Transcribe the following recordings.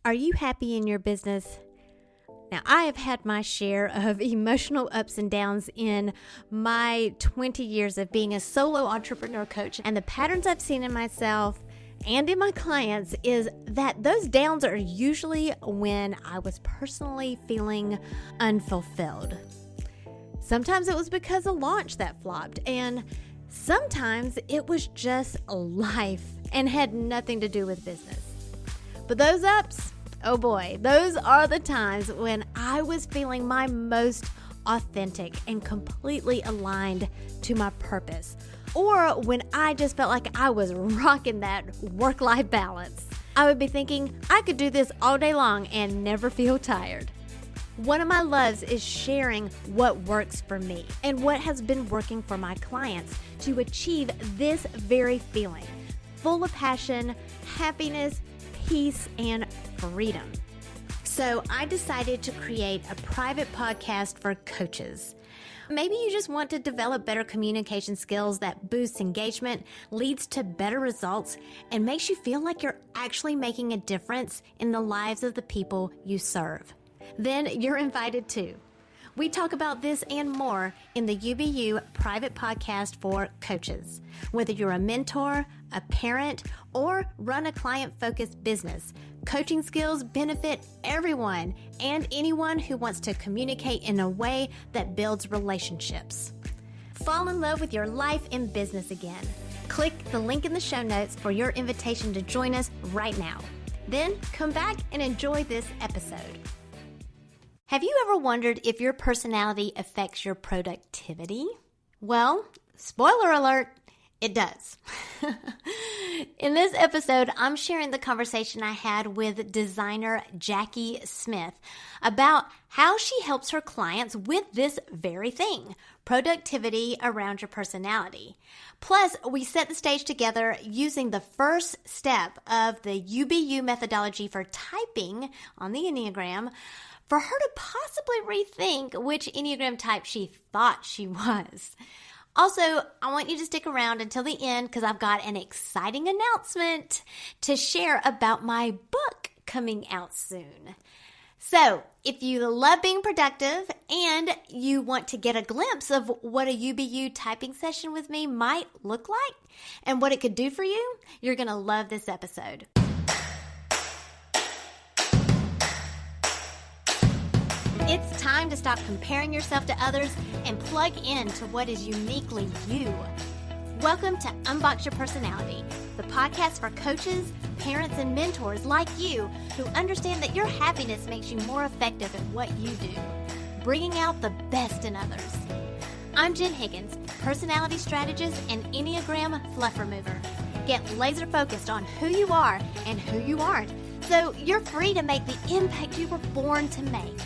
Are you happy in your business? Now, I have had my share of emotional ups and downs in my 20 years of being a solo entrepreneur coach, and the patterns I've seen in myself and in my clients is that those downs are usually when I was personally feeling unfulfilled. Sometimes it was because a launch that flopped, and sometimes it was just life and had nothing to do with business. But those ups, oh boy, those are the times when I was feeling my most authentic and completely aligned to my purpose, or when I just felt like I was rocking that work-life balance. I would be thinking I could do this all day long and never feel tired. One of my loves is sharing what works for me and what has been working for my clients to achieve this very feeling, full of passion, happiness, peace, and freedom. So I decided to create a private podcast for coaches. Maybe you just want to develop better communication skills that boosts engagement, leads to better results, and makes you feel like you're actually making a difference in the lives of the people you serve. Then you're invited too. We talk about this and more in the UBU private podcast for coaches. Whether you're a mentor, a parent, or run a client-focused business, coaching skills benefit everyone and anyone who wants to communicate in a way that builds relationships. Fall in love with your life and business again. Click the link in the show notes for your invitation to join us right now. Then come back and enjoy this episode. Have you ever wondered if your personality affects your productivity? Well, spoiler alert, it does. In this episode, I'm sharing the conversation I had with Designer Jacqui Smith about how she helps her clients with this very thing, productivity around your personality. Plus, we set the stage together using the first step of the UBU methodology for typing on the Enneagram, for her to possibly rethink which Enneagram type she thought she was. Also, I want you to stick around until the end because I've got an exciting announcement to share about my book coming out soon. So, if you love being productive and you want to get a glimpse of what a UBU typing session with me might look like and what it could do for you, you're going to love this episode. It's time to stop comparing yourself to others and plug in to what is uniquely you. Welcome to Unbox Your Personality, the podcast for coaches, parents, and mentors like you who understand that your happiness makes you more effective at what you do, bringing out the best in others. I'm Jen Higgins, personality strategist and Enneagram fluff remover. Get laser focused on who you are and who you aren't, so you're free to make the impact you were born to make.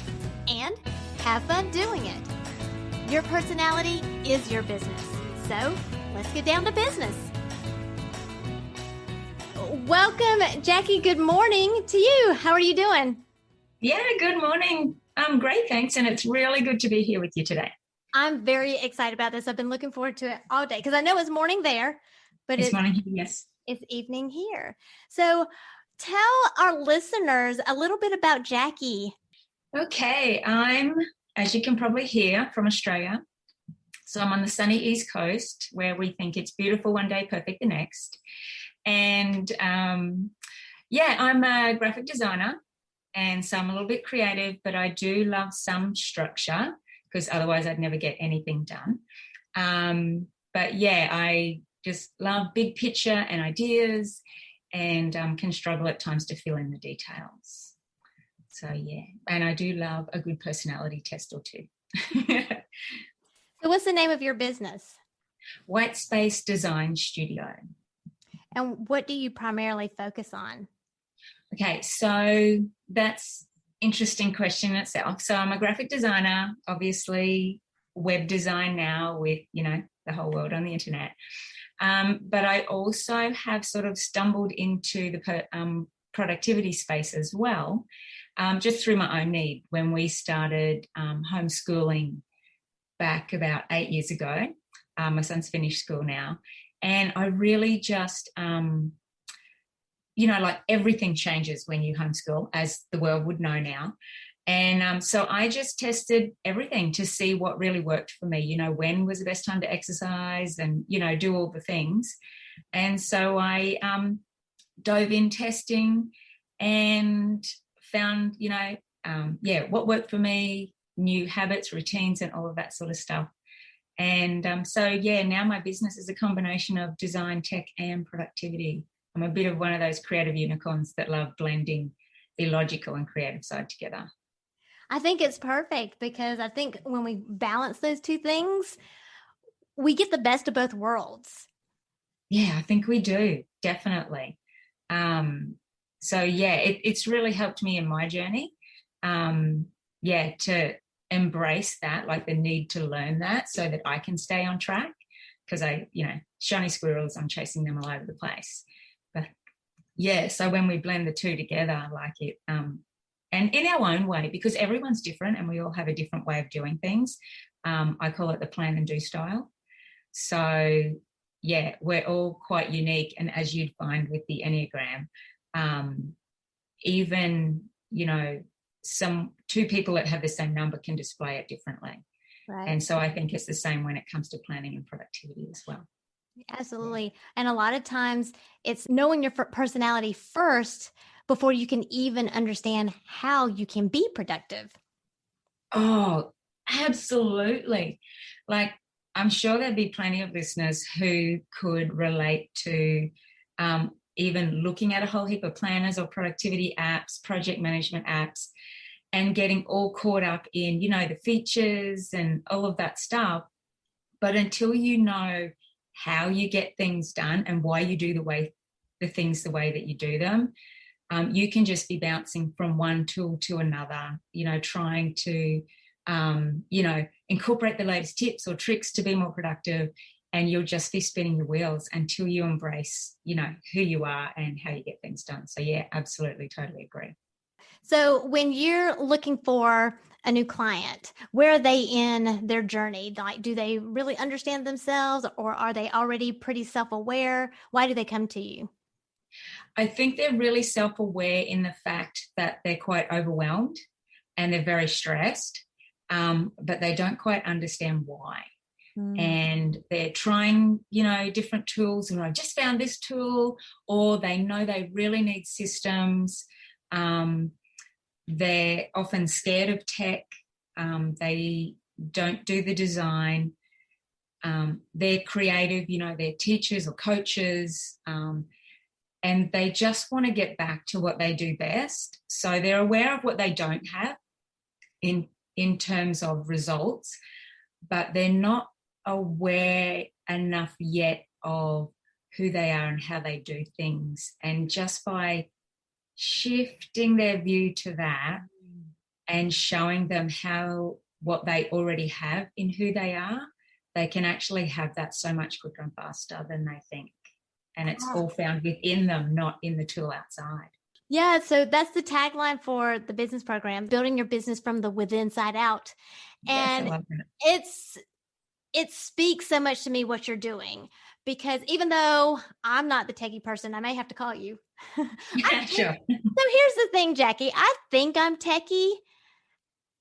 And have fun doing it. Your personality is your business. So let's get down to business. Welcome, Jacqui. Good morning to you. How are you doing? Yeah, good morning. I'm great, thanks. And it's really good to be here with you today. I'm very excited about this. I've been looking forward to it all day because I know it's morning there, but it's morning here, yes. It's evening here. So tell our listeners a little bit about Jacqui. Okay, I'm, as you can probably hear, from Australia. So I'm on the sunny East Coast where we think it's beautiful one day, perfect the next. And I'm a graphic designer, and so I'm a little bit creative, but I do love some structure because otherwise I'd never get anything done. I just love big picture and ideas and can struggle at times to fill in the details. So, yeah, and I do love a good personality test or two. So what's the name of your business? WhiteSpace Design Studio. And what do you primarily focus on? Okay, so that's interesting question in itself. So I'm a graphic designer, obviously web design now with, the whole world on the internet. But I also have sort of stumbled into the productivity space as well. Just through my own need when we started homeschooling back about 8 years ago. My son's finished school now. And I really just like everything changes when you homeschool, as the world would know now. And so I just tested everything to see what really worked for me, when was the best time to exercise and, do all the things. And so I dove in testing and found, what worked for me, new habits, routines, and all of that sort of stuff. And now my business is a combination of design, tech, and productivity. I'm a bit of one of those creative unicorns that love blending the logical and creative side together. I think it's perfect because I think when we balance those two things, we get the best of both worlds. Yeah, I think we do, definitely. It's really helped me in my journey. To embrace that, like the need to learn that so that I can stay on track, because shiny squirrels, I'm chasing them all over the place. But so when we blend the two together, like it, and in our own way, because everyone's different and we all have a different way of doing things. I call it the plan and do style. So we're all quite unique. And as you'd find with the Enneagram, even, two people that have the same number can display it differently. Right. And so I think it's the same when it comes to planning and productivity as well. Absolutely. And a lot of times it's knowing your personality first before you can even understand how you can be productive. Oh, absolutely. Like, I'm sure there'd be plenty of listeners who could relate to even looking at a whole heap of planners or productivity apps, project management apps, and getting all caught up in, the features and all of that stuff. But until you know how you get things done and why you do the things the way that you do them, you can just be bouncing from one tool to another, trying to, incorporate the latest tips or tricks to be more productive, and you'll just be spinning your wheels until you embrace, who you are and how you get things done. So yeah, absolutely, totally agree. So when you're looking for a new client, where are they in their journey? Like, do they really understand themselves, or are they already pretty self-aware? Why do they come to you? I think they're really self-aware in the fact that they're quite overwhelmed and they're very stressed, but they don't quite understand why. And they're trying, different tools, and I just found this tool, or they know they really need systems. They're often scared of tech. They don't do the design. They're creative, they're teachers or coaches, and they just want to get back to what they do best. So they're aware of what they don't have in terms of results, but they're not aware enough yet of who they are and how they do things. And just by shifting their view to that and showing them what they already have in who they are, they can actually have that so much quicker and faster than they think. And it's all found within them, not in the tool outside. Yeah, so that's the tagline for the business program, building your business from the within side out. And yes, I love that. It speaks so much to me what you're doing, because even though I'm not the techie person, I may have to call you. Sure. So here's the thing, Jacqui. I think I'm techie,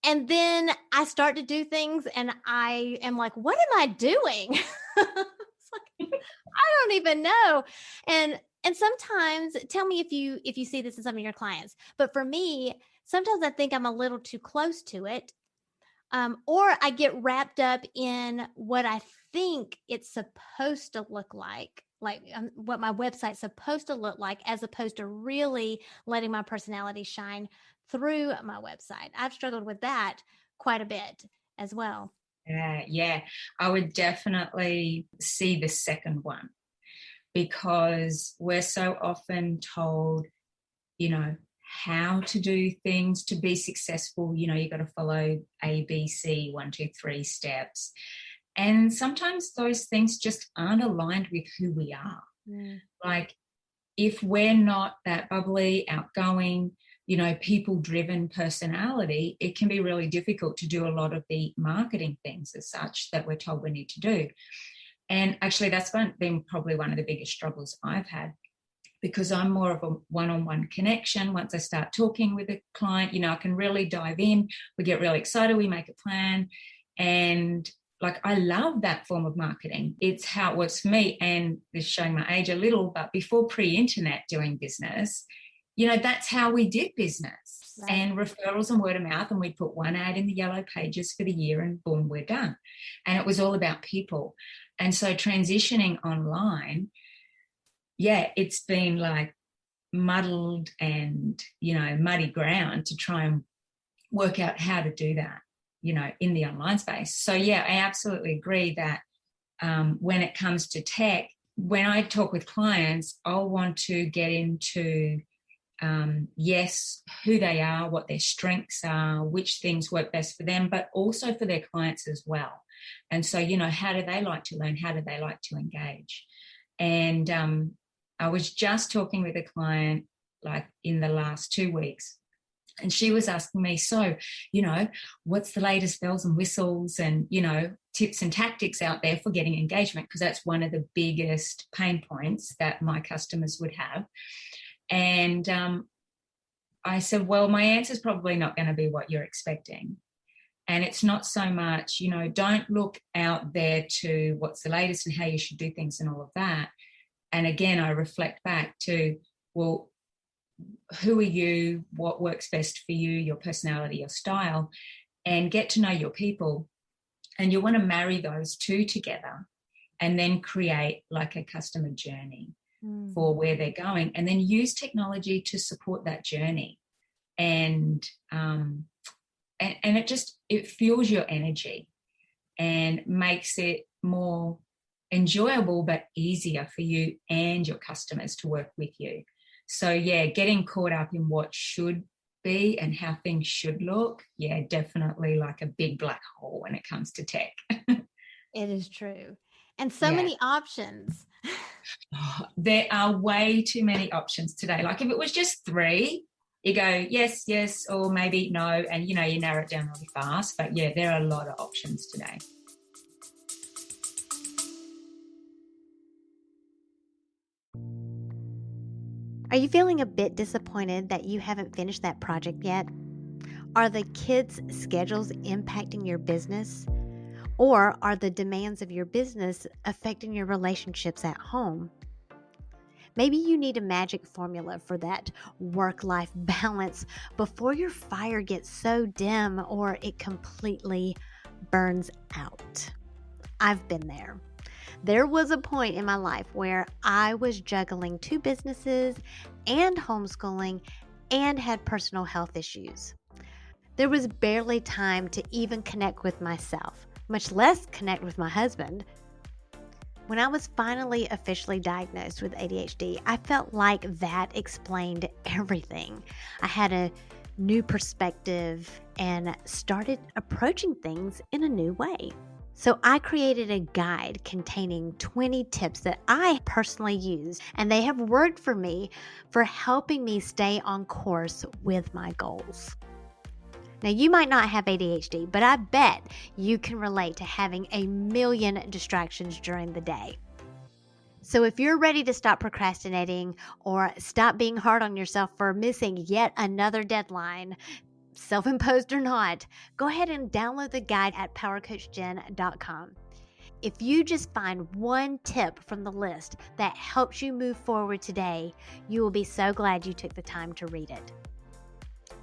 and then I start to do things and I am like, what am I doing? It's like, I don't even know. And sometimes, tell me if you see this in some of your clients, but for me, sometimes I think I'm a little too close to it. Or I get wrapped up in what I think it's supposed to look like what my website's supposed to look like, as opposed to really letting my personality shine through my website. I've struggled with that quite a bit as well. Yeah, I would definitely see the second one, because we're so often told, how to do things to be successful. You got to follow A, B, C, 1, 2, 3 steps. And sometimes those things just aren't aligned with who we are. Like, if we're not that bubbly, outgoing, people-driven personality, it can be really difficult to do a lot of the marketing things as such that we're told we need to do. And actually, that's been probably one of the biggest struggles I've had, because I'm more of a one-on-one connection. Once I start talking with a client, I can really dive in. We get really excited. We make a plan. And like, I love that form of marketing. It's how it works for me. And this is showing my age a little, but before pre-internet doing business, that's how we did business. Right. And referrals and word of mouth. And we'd put one ad in the yellow pages for the year and boom, we're done. And it was all about people. And so transitioning online, it's been like muddled and, muddy ground to try and work out how to do that, in the online space. So, I absolutely agree that when it comes to tech, when I talk with clients, I'll want to get into, who they are, what their strengths are, which things work best for them, but also for their clients as well. And so, how do they like to learn? How do they like to engage? And I was just talking with a client like in the last 2 weeks, and she was asking me, so, what's the latest bells and whistles and, tips and tactics out there for getting engagement? Because that's one of the biggest pain points that my customers would have. And I said, well, my answer is probably not going to be what you're expecting. And it's not so much, don't look out there to what's the latest and how you should do things and all of that. And again, I reflect back to, well, who are you? What works best for you, your personality, your style, and get to know your people. And you want to marry those two together and then create like a customer journey for where they're going, and then use technology to support that journey. And it fuels your energy and makes it more enjoyable but easier for you and your customers to work with you. So getting caught up in what should be and how things should look, definitely like a big black hole when it comes to tech. It is true. And so many options. There are way too many options today. Like if it was just 3, you go yes, or maybe no, and you narrow it down really fast. But there are a lot of options today. Are you feeling a bit disappointed that you haven't finished that project yet? Are the kids' schedules impacting your business? Or are the demands of your business affecting your relationships at home? Maybe you need a magic formula for that work-life balance before your fire gets so dim or it completely burns out. I've been there. There was a point in my life where I was juggling 2 businesses and homeschooling and had personal health issues. There was barely time to even connect with myself, much less connect with my husband. When I was finally officially diagnosed with ADHD, I felt like that explained everything. I had a new perspective and started approaching things in a new way. So I created a guide containing 20 tips that I personally use, and they have worked for me for helping me stay on course with my goals. Now, you might not have ADHD, but I bet you can relate to having a million distractions during the day. So if you're ready to stop procrastinating or stop being hard on yourself for missing yet another deadline, self-imposed or not, go ahead and download the guide at powercoachjen.com. If you just find one tip from the list that helps you move forward today, you will be so glad you took the time to read it.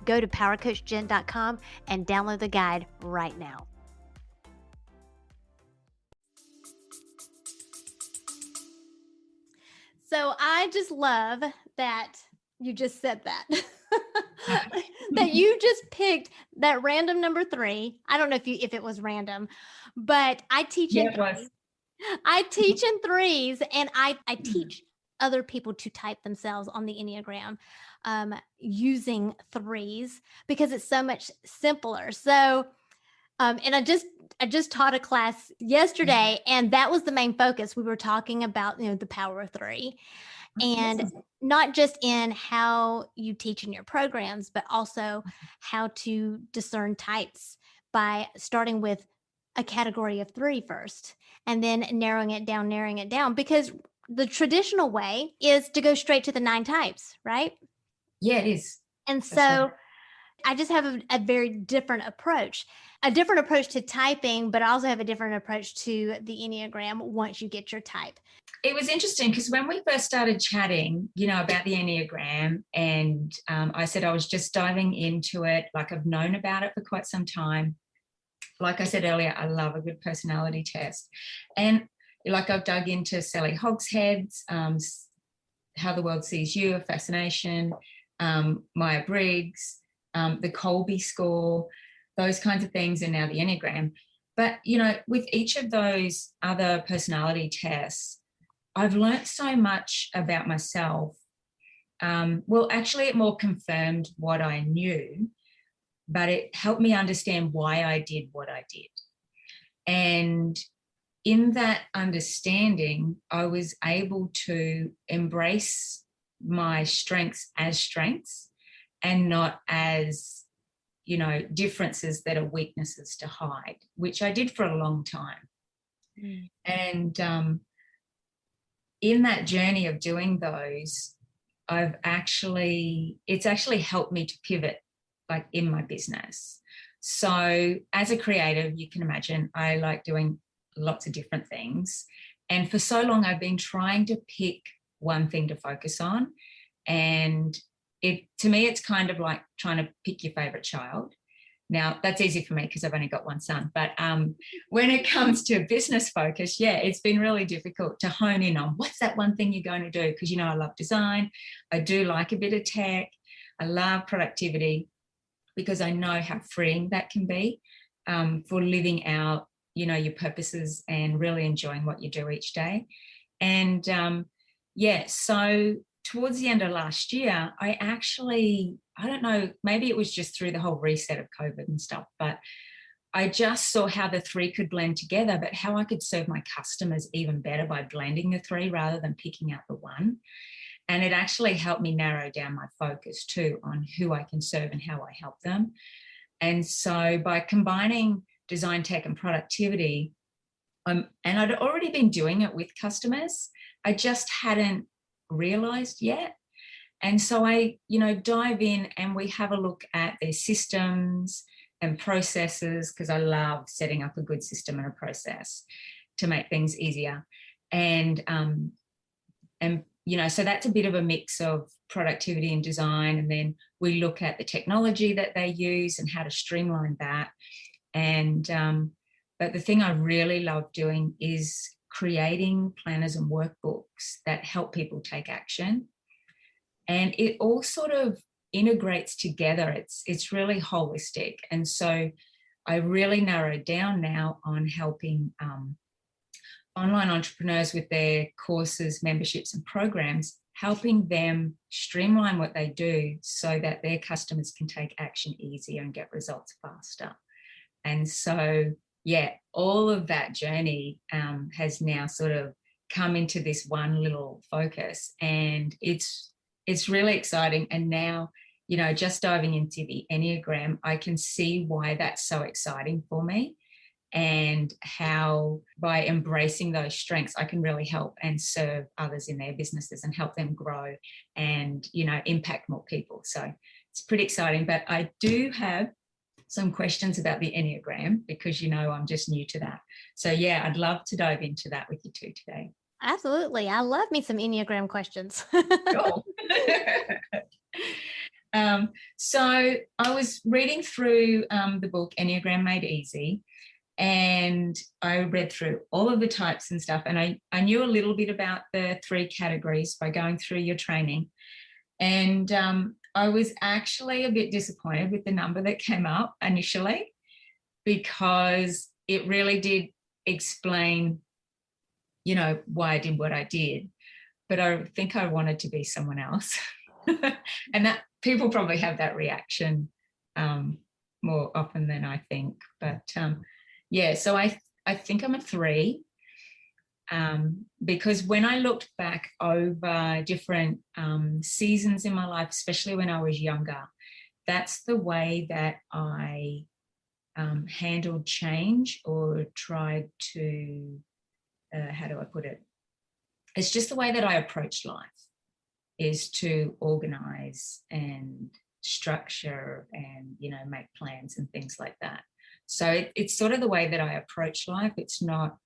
Go to powercoachjen.com and download the guide right now. So I just love that you just said that. That you just picked that random number 3. I don't know if it was random, but I teach in 3s. I teach in 3s, and I teach other people to type themselves on the Enneagram using 3s because it's so much simpler. So, and I just taught a class yesterday, and that was the main focus. We were talking about the power of 3. And not just in how you teach in your programs, but also how to discern types by starting with a category of 3 first, and then narrowing it down, because the traditional way is to go straight to the 9 types, right? Yeah, it is. And That's right. so I just have a very different approach to typing, but I also have a different approach to the Enneagram once you get your type. It was interesting because when we first started chatting, about the Enneagram, and I said I was just diving into it, like I've known about it for quite some time. Like I said earlier, I love a good personality test. And like I've dug into Sally Hogshead's, How the World Sees You, a fascination, Myers-Briggs, the Colby score, those kinds of things, and now the Enneagram. But, with each of those other personality tests, I've learnt so much about myself. Actually, it more confirmed what I knew, but it helped me understand why I did what I did. And in that understanding, I was able to embrace my strengths as strengths and not as, differences that are weaknesses to hide, which I did for a long time. Mm. And in that journey of doing those, it's actually helped me to pivot, like in my business. So as a creative, you can imagine I like doing lots of different things. And for so long, I've been trying to pick one thing to focus on. And to me, it's kind of like trying to pick your favorite child. Now, that's easy for me because I've only got one son. But when it comes to business focus, it's been really difficult to hone in on what's that one thing you're going to do. Because, I love design. I do like a bit of tech. I love productivity because I know how freeing that can be for living out, your purposes and really enjoying what you do each day. And so towards the end of last year, I don't know, maybe it was just through the whole reset of COVID and stuff, but I just saw how the 3 could blend together, but how I could serve my customers even better by blending the 3 rather than picking out the 1. And it actually helped me narrow down my focus too on who I can serve and how I help them. And so by combining design, tech, and productivity, and I'd already been doing it with customers, I just hadn't realized yet. And so I, dive in and we have a look at their systems and processes, because I love setting up a good system and a process to make things easier. And so that's a bit of a mix of productivity and design. And then we look at the technology that they use and how to streamline that. And but the thing I really love doing is creating planners and workbooks that help people take action. And it all sort of integrates together. It's really holistic. And so I really narrowed down now on helping online entrepreneurs with their courses, memberships, and programs, helping them streamline what they do so that their customers can take action easier and get results faster. And so, all of that journey has now sort of come into this one little focus, and it's really exciting. And now, just diving into the Enneagram, I can see why that's so exciting for me, and how by embracing those strengths, I can really help and serve others in their businesses and help them grow and, impact more people. So it's pretty exciting. But I do have some questions about the Enneagram because, I'm just new to that. So, I'd love to dive into that with you too today. Absolutely. I love me some Enneagram questions. Cool. So I was reading through the book Enneagram Made Easy, and I read through all of the types and stuff, and I knew a little bit about the 3 categories by going through your training. And I was actually a bit disappointed with the number that came up initially, because it really did explain, why I did what I did. But I think I wanted to be someone else. And that people probably have that reaction more often than I think. But so I think I'm a 3. Because when I looked back over different seasons in my life, especially when I was younger, that's the way that I handled change or tried to, how do I put it? it's just the way that I approach life, is to organize and structure and, make plans and things like that. So it's sort of the way that I approach life. It's not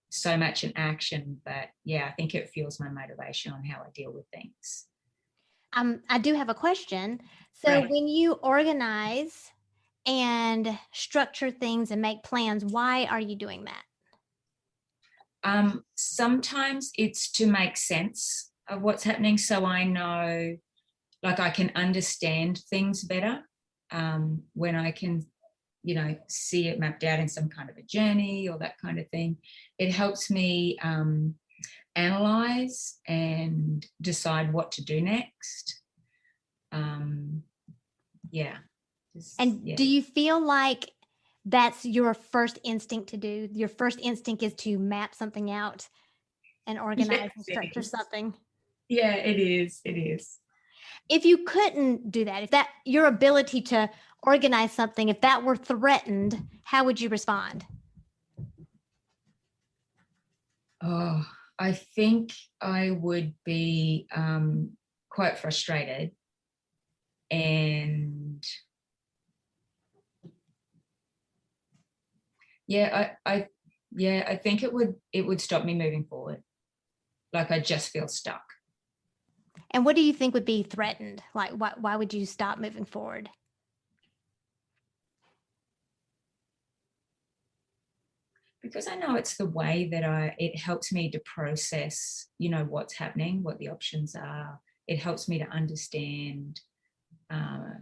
so much an action, but yeah, I think it fuels my motivation on how I deal with things. I do have a question. So Right. when you organize and structure things and make plans, why are you doing that? Sometimes it's to make sense of what's happening, so I know, like, I can understand things better when I can, see it mapped out in some kind of a journey or that kind of thing. It helps me analyze and decide what to do next. Yeah. Do you feel like that's your first instinct to do? Your first instinct is to map something out and organize and structure something? Yeah, it is. It is. If you couldn't do that, if that your ability to organize something, if that were threatened, how would you respond? Oh, I think I would be quite frustrated, and I think it would stop me moving forward. Like, I just feel stuck. And what do you think would be threatened? Like, why would you stop moving forward? Because I know it's the way that it helps me to process, what's happening, what the options are. It helps me to understand. It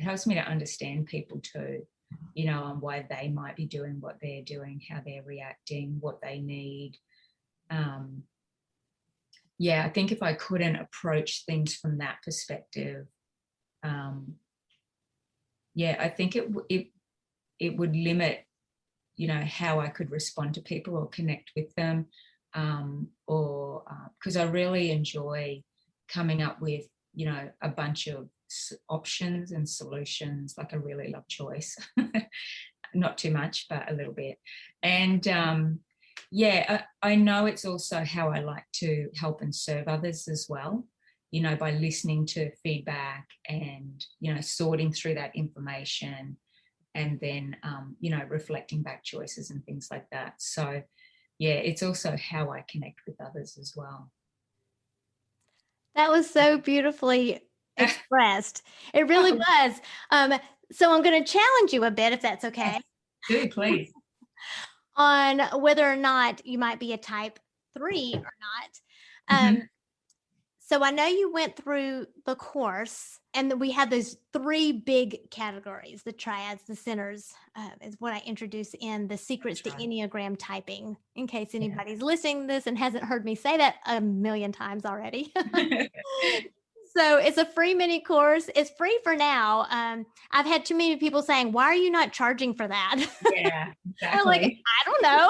helps me to understand people too, and why they might be doing what they're doing, how they're reacting, what they need. I think if I couldn't approach things from that perspective, I think it would limit, how I could respond to people or connect with them, or because I really enjoy coming up with, a bunch of options and solutions. Like, I really love choice. Not too much, but a little bit. And I know it's also how I like to help and serve others as well, by listening to feedback and, sorting through that information, and then, reflecting back choices and things like that. So, it's also how I connect with others as well. That was so beautifully expressed. It really was. So I'm going to challenge you a bit, if that's okay. Do, please. On whether or not you might be a type 3 or not. So I know you went through the course, and we had those 3 big categories: the triads, the centers, is what I introduced in the Secrets to Enneagram Typing, in case anybody's listening to this and hasn't heard me say that a million times already. So it's a free mini course. It's free for now. I've had too many people saying, "Why are you not charging for that?" Yeah, exactly. I'm like, I don't know.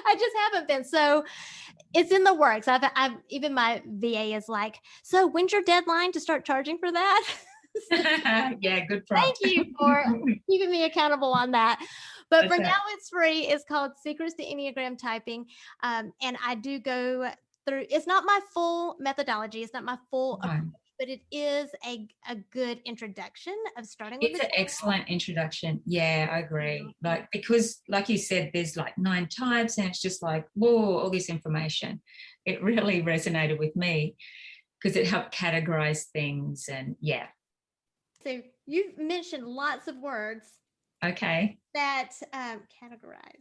I just haven't been. So it's in the works. I've even my VA is like, "So when's your deadline to start charging for that?" Yeah, good prompt. Thank you for keeping me accountable on that. But That's for now, it's free. It's called Secrets to Enneagram Typing. And I do go through, it's not my full methodology. It's not my full approach, but it is a good introduction of starting with it's an excellent introduction. Yeah, I agree. Like, because like you said, there's like 9 types, and it's just like, whoa, all this information. It really resonated with me because it helped categorize things. And yeah. So you've mentioned lots of words. Okay. That categorize.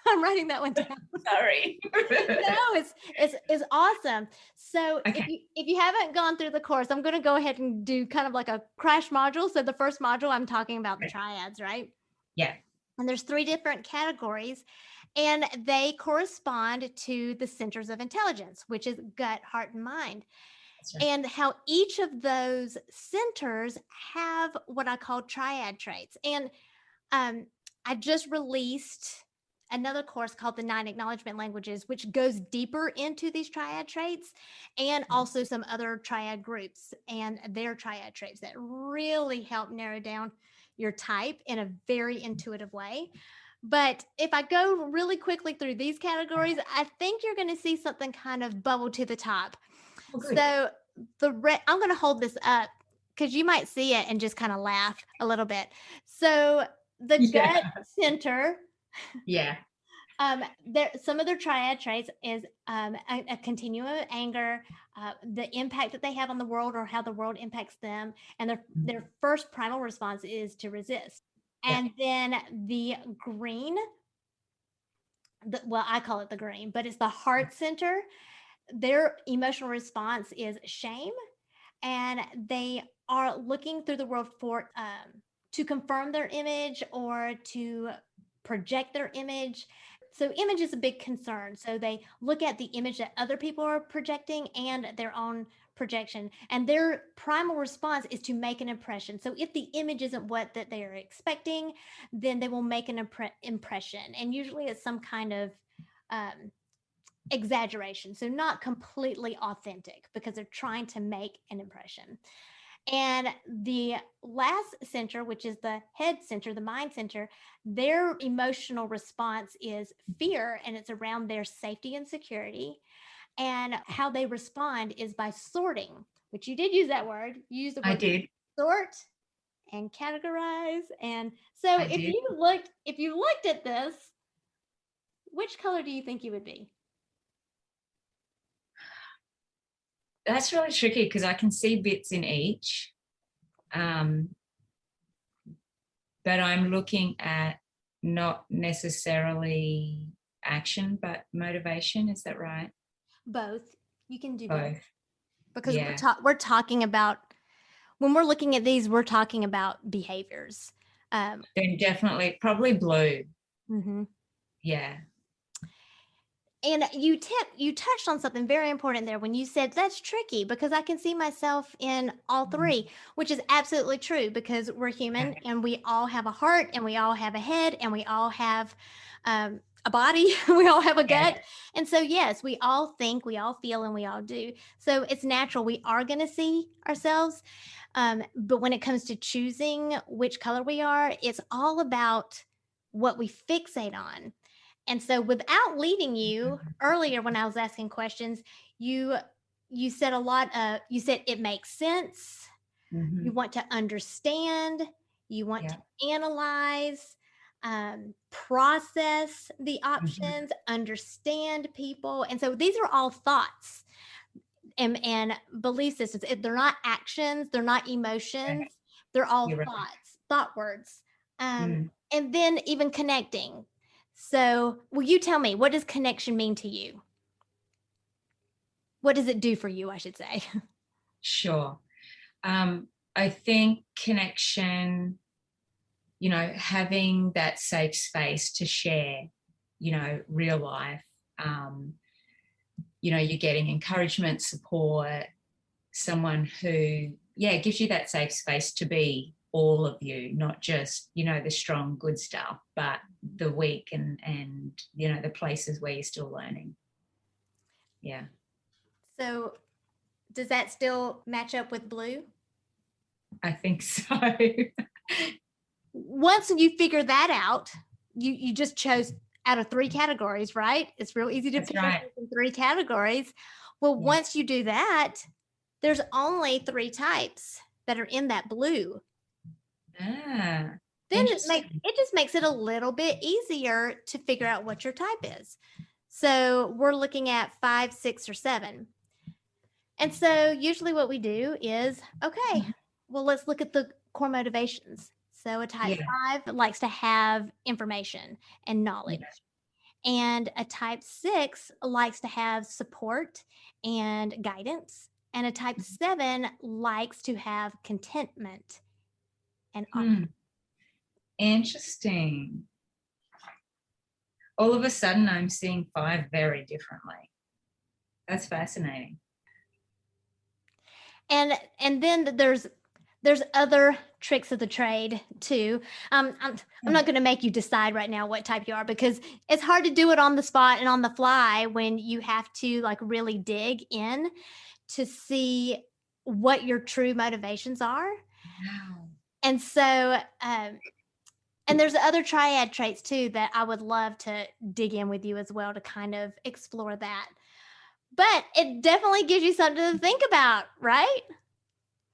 I'm writing that one down. Sorry. No, it's awesome. So if you haven't gone through the course, I'm going to go ahead and do kind of like a crash module. So the first module, I'm talking about the triads, right? Yeah. And there's 3 different categories, and they correspond to the centers of intelligence, which is gut, heart, and mind. Right. And how each of those centers have what I call triad traits. And I just released another course called the 9 Acknowledgement Languages, which goes deeper into these triad traits, and also some other triad groups and their triad traits that really help narrow down your type in a very intuitive way. But if I go really quickly through these categories, I think you're going to see something kind of bubble to the top. Oh, good. So I'm going to hold this up because you might see it and just kind of laugh a little bit. So the Yeah. gut center, Yeah. some of their triad traits is a continuum of anger, the impact that they have on the world or how the world impacts them, and their first primal response is to resist. Yeah. And then the green, well, I call it the green, but it's the heart center. Their emotional response is shame, and they are looking through the world for to confirm their image or to project their image. So image is a big concern. So they look at the image that other people are projecting and their own projection. And their primal response is to make an impression. So if the image isn't what that they are expecting, then they will make an impression. And usually it's some kind of exaggeration. So not completely authentic because they're trying to make an impression. And the last center, which is the head center, the mind center, their emotional response is fear, and it's around their safety and security. And how they respond is by sorting, which you did use that word. You used the I word did. sort and categorize. And so I did. if you looked at this, which color do you think you would be? That's really tricky because I can see bits in each. But I'm looking at not necessarily action, but motivation. Is that right? Both. You can do both. Both. Because Yeah. we're talking about, when we're looking at these, we're talking about behaviors. Then definitely, probably blue. Mhm. Yeah. And you touched on something very important there when you said that's tricky because I can see myself in all three, which is absolutely true because we're human and we all have a heart and we all have a head and we all have a body, we all have a gut. And so, yes, we all think, we all feel, and we all do. So it's natural. We are going to see ourselves. But when it comes to choosing which color we are, it's all about what we fixate on. And so without leading you earlier when I was asking questions, you said a lot of, you said it makes sense. Mm-hmm. You want to understand, you want Yeah. to analyze, process the options, understand people. And so these are all thoughts and belief systems. They're not actions, they're not emotions, they're all You're right. thoughts, thought words. Mm. And then even connecting. So, will you tell me, what does connection mean to you? What does it do for you, I should say? Sure. I think connection, having that safe space to share, real life, you're getting encouragement, support, someone who, gives you that safe space to be all of you, not just, the strong, good stuff, but the weak and the places where you're still learning. Yeah. So, does that still match up with blue? I think so. Once you figure that out, you just chose out of three categories, right? It's real easy to That's pick right. in three categories. Well, Yeah. once you do that, there's only three types that are in that blue. Ah, Then it just makes it a little bit easier to figure out what your type is. So we're looking at 5, 6, or 7. And so usually what we do is, okay, well, let's look at the core motivations. So a type 5 likes to have information and knowledge. And a type 6 likes to have support and guidance. And a type 7 likes to have contentment and Interesting. All of a sudden, I'm seeing 5 very differently. That's fascinating. And then there's other tricks of the trade too. I'm not going to make you decide right now what type you are because it's hard to do it on the spot and on the fly when you have to like really dig in to see what your true motivations are. Wow. And so And there's other triad traits too that I would love to dig in with you as well to kind of explore that. But it definitely gives you something to think about, right?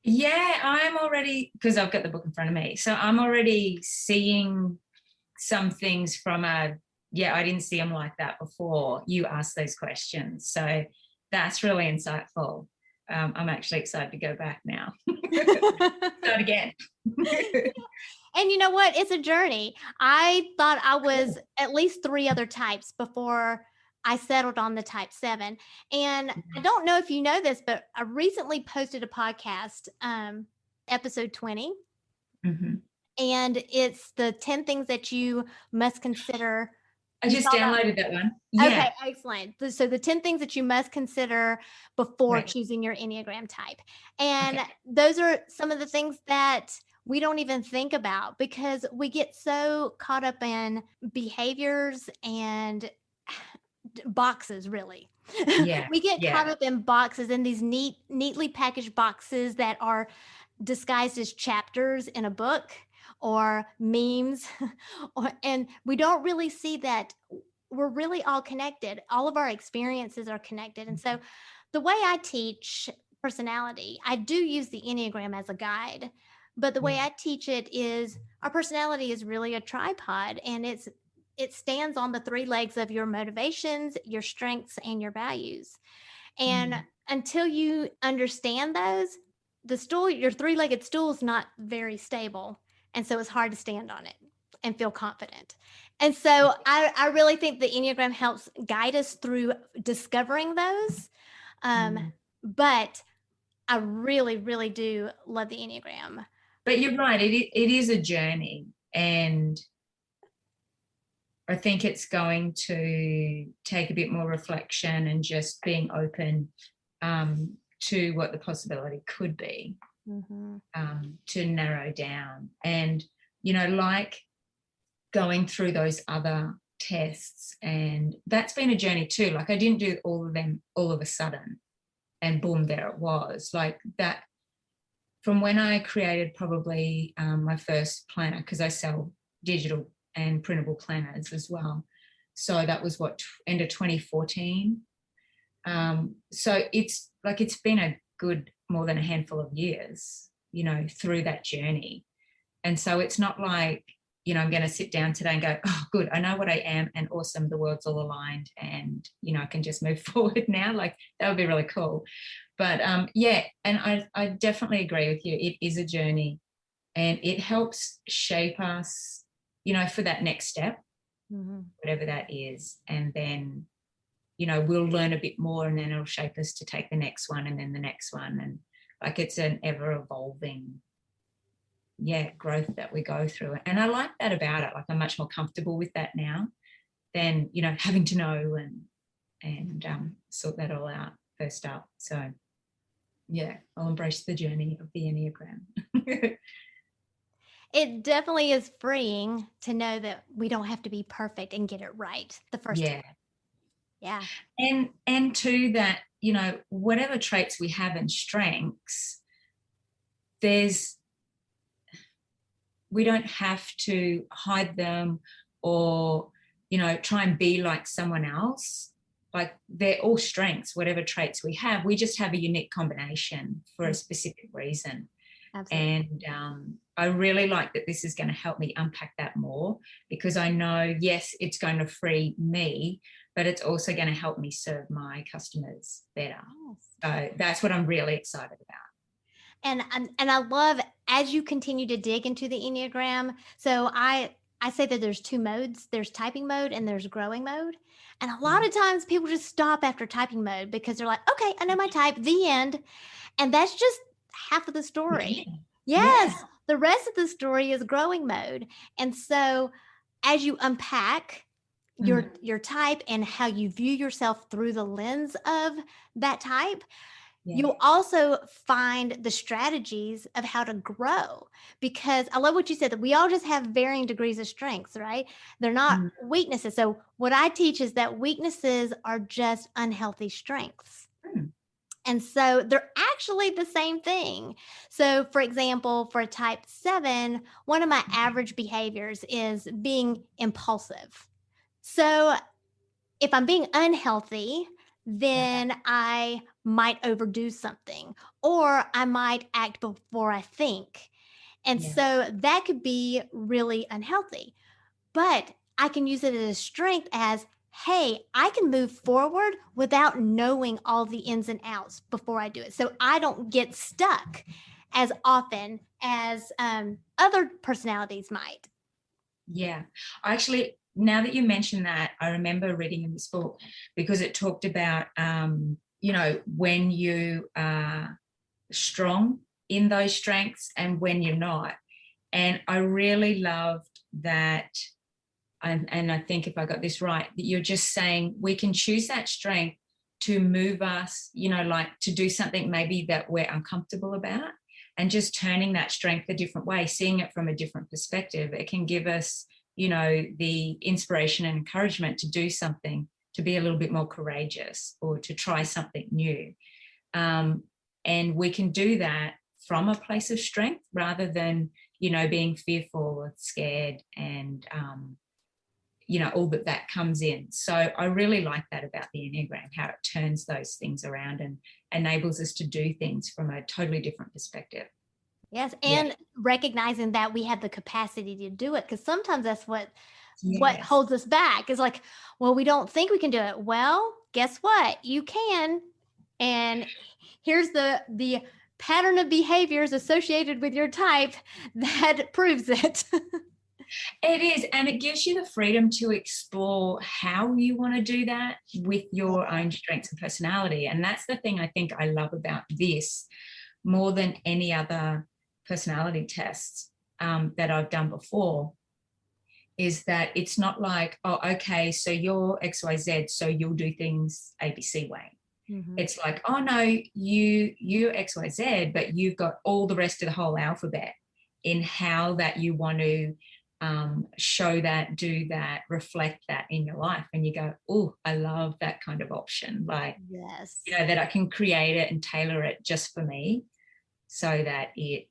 Yeah, I'm already, because I've got the book in front of me, so I'm already seeing some things from I didn't see them like that before you asked those questions. So that's really insightful. I'm actually excited to go back now. Start again. And you know what? It's a journey. I thought I was at least 3 other types before I settled on the type 7. And I don't know if you know this, but I recently posted a podcast, episode 20. Mm-hmm. And it's the 10 things that you must consider. I just downloaded that one. Yeah. Okay, excellent. So the 10 things that you must consider before Right. choosing your Enneagram type. And those are some of the things that we don't even think about because we get so caught up in behaviors and boxes, really. Yeah. We get caught up in boxes, in these neatly packaged boxes that are disguised as chapters in a book or memes, and we don't really see that we're really all connected. All of our experiences are connected. And so the way I teach personality, I do use the Enneagram as a guide, but the way I teach it is our personality is really a tripod, and it stands on the 3 legs of your motivations, your strengths, and your values. And until you understand those, the stool, your 3-legged stool, is not very stable. And so it's hard to stand on it and feel confident. And so I really think the Enneagram helps guide us through discovering those. But I really, really do love the Enneagram. But you're right. It is a journey. And I think it's going to take a bit more reflection and just being open to what the possibility could be, to narrow down. And, like going through those other tests, and that's been a journey too. Like I didn't do all of them all of a sudden and boom, there it was. Like that, from when I created probably my first planner, because I sell digital and printable planners as well. So that was end of 2014. So it's been a good more than a handful of years, through that journey. And so it's not like, I'm going to sit down today and go, oh, good, I know what I am, and awesome, the world's all aligned, and, I can just move forward now. Like that would be really cool. But and I definitely agree with you. It is a journey, and it helps shape us, for that next step, whatever that is. And then, we'll learn a bit more, and then it'll shape us to take the next one, and then the next one. And like it's an ever evolving growth that we go through. And I like that about it. Like I'm much more comfortable with that now than, having to know and sort that all out first up. So I'll embrace the journey of the Enneagram. It definitely is freeing to know that we don't have to be perfect and get it right the first time. Yeah. And to that, whatever traits we have and strengths, we don't have to hide them or, try and be like someone else. Like they're all strengths, whatever traits we have. We just have a unique combination for a specific reason. Absolutely. And I really like that this is going to help me unpack that more, because I know, yes, it's going to free me, but it's also going to help me serve my customers better. Yes. So that's what I'm really excited about. And I love, as you continue to dig into the Enneagram, so I say that there's 2 modes. There's typing mode and there's growing mode. And a lot of times people just stop after typing mode because they're like, okay, I know my type, the end. And that's just half of the story. Yes. Yeah. The rest of the story is growing mode. And so as you unpack your type and how you view yourself through the lens of that type, you'll also find the strategies of how to grow. Because I love what you said, that we all just have varying degrees of strengths, right? They're not weaknesses. So what I teach is that weaknesses are just unhealthy strengths. And so they're actually the same thing. So for example, for a type 7, one of my average behaviors is being impulsive. So if I'm being unhealthy, then I might overdo something, or I might act before I think. And so that could be really unhealthy. But I can use it as a strength as, hey, I can move forward without knowing all the ins and outs before I do it. So I don't get stuck as often as other personalities might. Yeah. Actually, now that you mention that, I remember reading in this book because it talked about, when you are strong in those strengths and when you're not. And I really loved that. And I think if I got this right, that you're just saying we can choose that strength to move us, like to do something maybe that we're uncomfortable about, and just turning that strength a different way, seeing it from a different perspective. It can give us, the inspiration and encouragement to do something, to be a little bit more courageous or to try something new. And we can do that from a place of strength rather than, being fearful or scared and, all that comes in. So I really like that about the Enneagram, how it turns those things around and enables us to do things from a totally different perspective. Yes, and recognizing that we have the capacity to do it, because sometimes that's what holds us back is like, well, we don't think we can do it. Well, guess what? You can. And here's the pattern of behaviors associated with your type that proves it. It is, and it gives you the freedom to explore how you want to do that with your own strengths and personality. And that's the thing I think I love about this more than any other personality tests that I've done before, is that it's not like, oh, okay, so you're XYZ, so you'll do things ABC way. Mm-hmm. It's like, oh no, you're XYZ, but you've got all the rest of the whole alphabet in how that you want to show that, do that, reflect that in your life. And you go, oh, I love that kind of option. Like, yes, that I can create it and tailor it just for me so that it,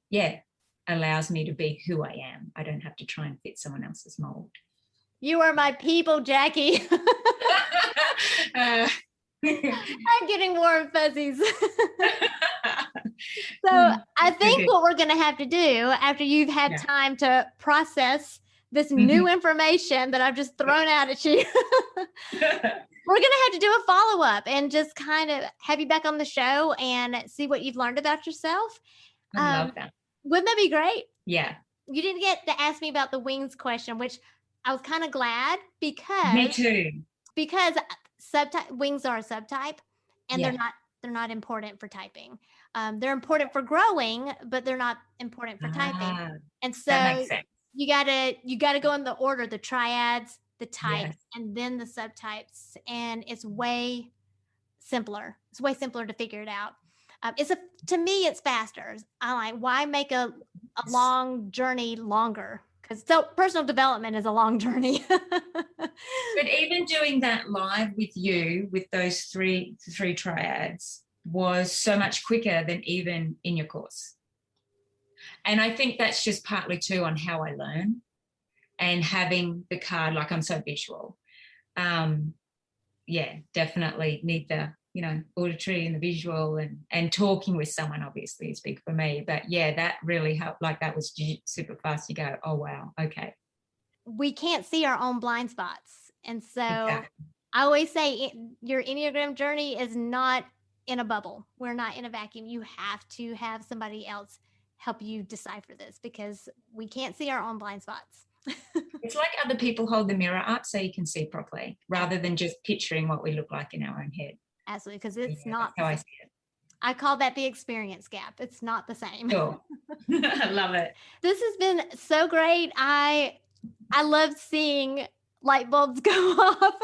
allows me to be who I am. I don't have to try and fit someone else's mold. You are my people, Jacqui. I'm getting warm fuzzies. So I think what we're going to have to do after you've had time to process this new information that I've just thrown out at you, we're going to have to do a follow-up and just kind of have you back on the show and see what you've learned about yourself. I love that. Wouldn't that be great? Yeah. You didn't get to ask me about the wings question, which I was kind of glad because me too. Because wings are a subtype, and they're not important for typing. They're important for growing, but they're not important for typing. And so that makes sense. You gotta go in the order: the triads, the types, and then the subtypes. And it's way simpler. It's way simpler to figure it out. To me, it's faster. I'm like, why make a long journey longer? Because personal development is a long journey. But even doing that live with you, with those three triads, was so much quicker than even in your course. And I think that's just partly too on how I learn and having the card, like I'm so visual. Definitely need the, auditory and the visual and talking with someone obviously is big for me. But that really helped. Like that was super fast. You go, oh, wow. Okay. We can't see our own blind spots. And so I always say your Enneagram journey is not in a bubble. We're not in a vacuum. You have to have somebody else help you decipher this because we can't see our own blind spots. It's like other people hold the mirror up so you can see properly rather than just picturing what we look like in our own head. Absolutely, because it's not how I see it. I call that the experience gap. It's not the same. Sure. I love it. This has been so great. I love seeing light bulbs go off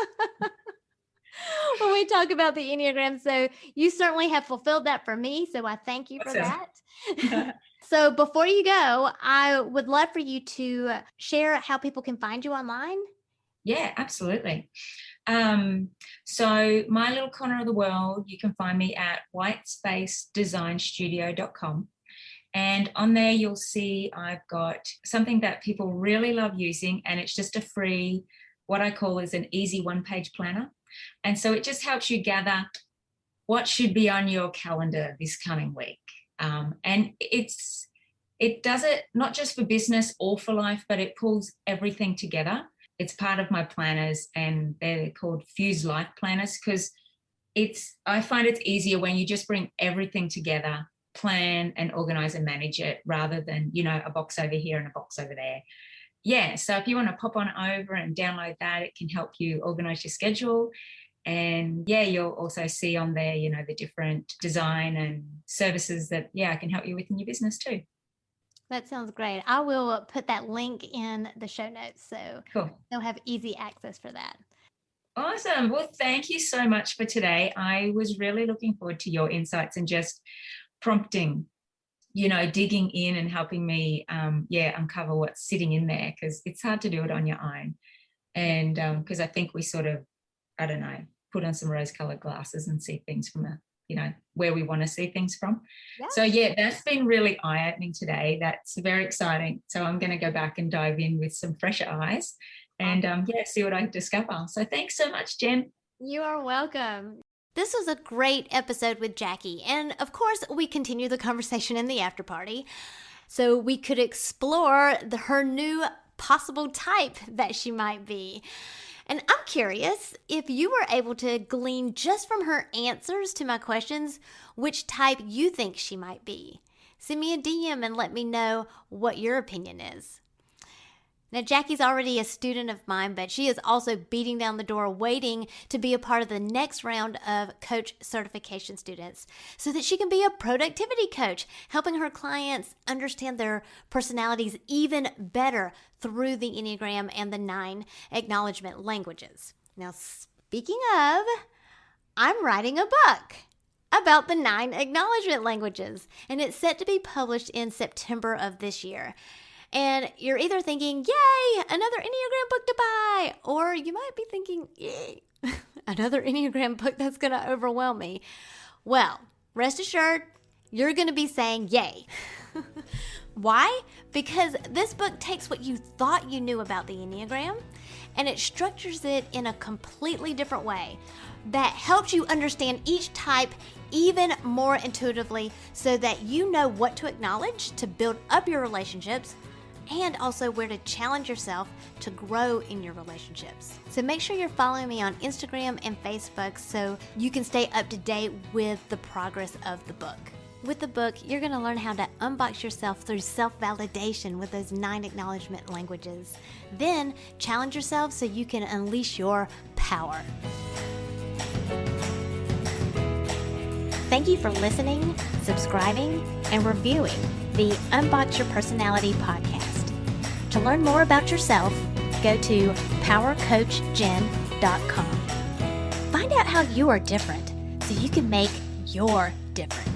when we talk about the Enneagram. So you certainly have fulfilled that for me. So I thank you for that. So before you go, I would love for you to share how people can find you online. Yeah, absolutely. So my little corner of the world, you can find me at whitespacedesignstudio.com. And on there, you'll see I've got something that people really love using, and it's just a free, what I call is an easy one-page planner. And so it just helps you gather what should be on your calendar this coming week. And it does it not just for business or for life, but it pulls everything together. It's part of my planners, and they're called FUSElife planners, because I find it's easier when you just bring everything together, plan and organize and manage it, rather than, a box over here and a box over there. Yeah, so if you want to pop on over and download that, it can help you organize your schedule. And yeah, you'll also see on there, the different design and services that, I can help you with in your business too. That sounds great. I will put that link in the show notes, so cool. They'll have easy access for that. Awesome. Well, thank you so much for today. I was really looking forward to your insights and just prompting, digging in and helping me, uncover what's sitting in there, because it's hard to do it on your own. And because I think we sort of, I don't know, put on some rose-colored glasses and see things from where we want to see things from. Yeah. So that's been really eye-opening today. That's very exciting. So I'm going to go back and dive in with some fresher eyes and see what I discover. So thanks so much, Jen. You are welcome. This was a great episode with Jacqui. And of course, we continue the conversation in the after party. So we could explore her new possible type that she might be. And I'm curious if you were able to glean just from her answers to my questions which type you think she might be. Send me a DM and let me know what your opinion is. Now, Jacqui's already a student of mine, but she is also beating down the door waiting to be a part of the next round of coach certification students so that she can be a productivity coach, helping her clients understand their personalities even better through the Enneagram and the 9 acknowledgement languages. Now, speaking of, I'm writing a book about the 9 acknowledgement languages, and it's set to be published in September of this year. And you're either thinking, yay, another Enneagram book to buy, or you might be thinking, yay, another Enneagram book that's going to overwhelm me. Well, rest assured, you're going to be saying yay. Why? Because this book takes what you thought you knew about the Enneagram and it structures it in a completely different way that helps you understand each type even more intuitively so that you know what to acknowledge to build up your relationships and also where to challenge yourself to grow in your relationships. So make sure you're following me on Instagram and Facebook so you can stay up to date with the progress of the book. With the book, you're going to learn how to unbox yourself through self-validation with those 9 acknowledgement languages. Then challenge yourself so you can unleash your power. Thank you for listening, subscribing, and reviewing the Unbox Your Personality podcast. To learn more about yourself, go to powercoachjen.com. Find out how you are different so you can make your difference.